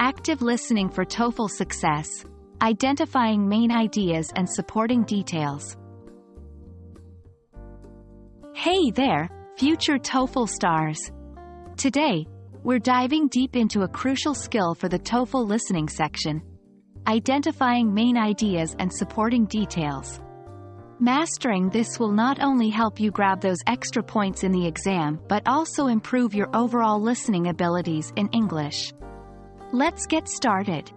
Active listening for TOEFL success. Identifying main ideas and supporting details. Hey there, future TOEFL stars. Today, we're diving deep into a crucial skill for the TOEFL listening section. Identifying main ideas and supporting details. Mastering this will not only help you grab those extra points in the exam but also improve your overall listening abilities in English. Let's get started.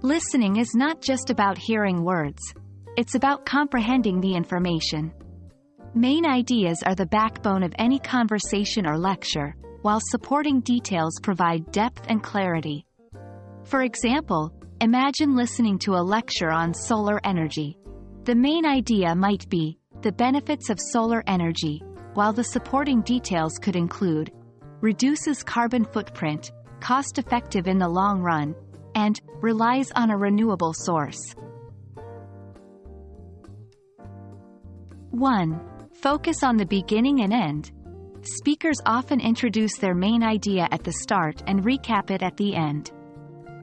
Listening is not just about hearing words. It's about comprehending the information. Main ideas are the backbone of any conversation or lecture, while supporting details provide depth and clarity. For example, imagine listening to a lecture on solar energy. The main idea might be the benefits of solar energy, while the supporting details could include reduces carbon footprint, cost-effective in the long run, and relies on a renewable source. 1. Focus on the beginning and end. Speakers often introduce their main idea at the start and recap it at the end.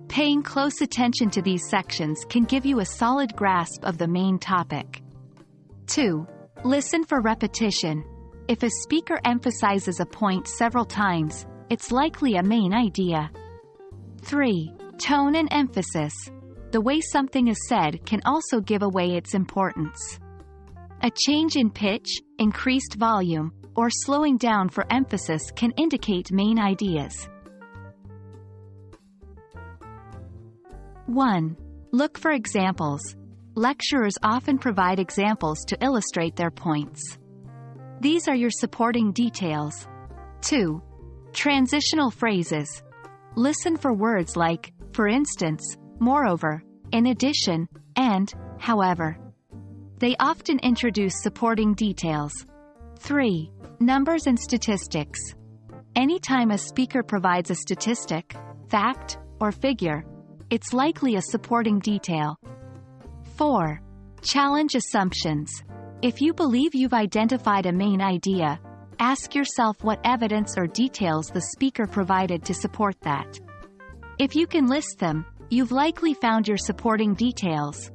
Paying close attention to these sections can give you a solid grasp of the main topic. 2. Listen for repetition. If a speaker emphasizes a point several times, it's likely a main idea. 3. Tone and emphasis. The way something is said can also give away its importance. A change in pitch, increased volume, or slowing down for emphasis can indicate main ideas. 1. Look for examples. Lecturers often provide examples to illustrate their points. These are your supporting details. 2. Transitional phrases. Listen for words like, for instance, moreover, in addition, and, however. They often introduce supporting details. 3. Numbers and statistics. Anytime a speaker provides a statistic, fact, or figure, it's likely a supporting detail. 4. Challenge assumptions. If you believe you've identified a main idea, ask yourself what evidence or details the speaker provided to support that. If you can list them, you've likely found your supporting details.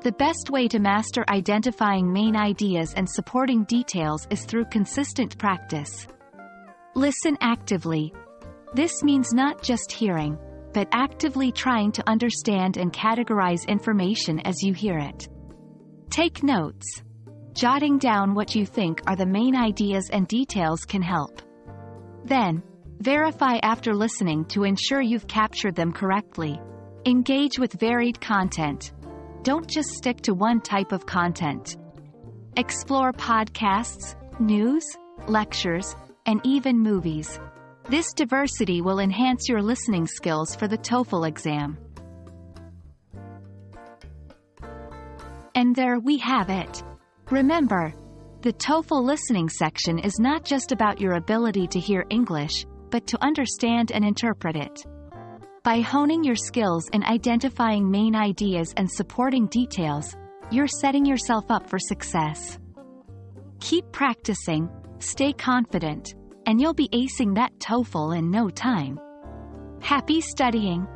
The best way to master identifying main ideas and supporting details is through consistent practice. Listen actively. This means not just hearing, but actively trying to understand and categorize information as you hear it. Take notes. Jotting down what you think are the main ideas and details can help. Then, verify after listening to ensure you've captured them correctly. Engage with varied content. Don't just stick to one type of content. Explore podcasts, news, lectures, and even movies. This diversity will enhance your listening skills for the TOEFL exam. And there we have it. Remember, the TOEFL listening section is not just about your ability to hear English, but to understand and interpret it. By honing your skills in identifying main ideas and supporting details, you're setting yourself up for success. Keep practicing, stay confident, and you'll be acing that TOEFL in no time. Happy studying!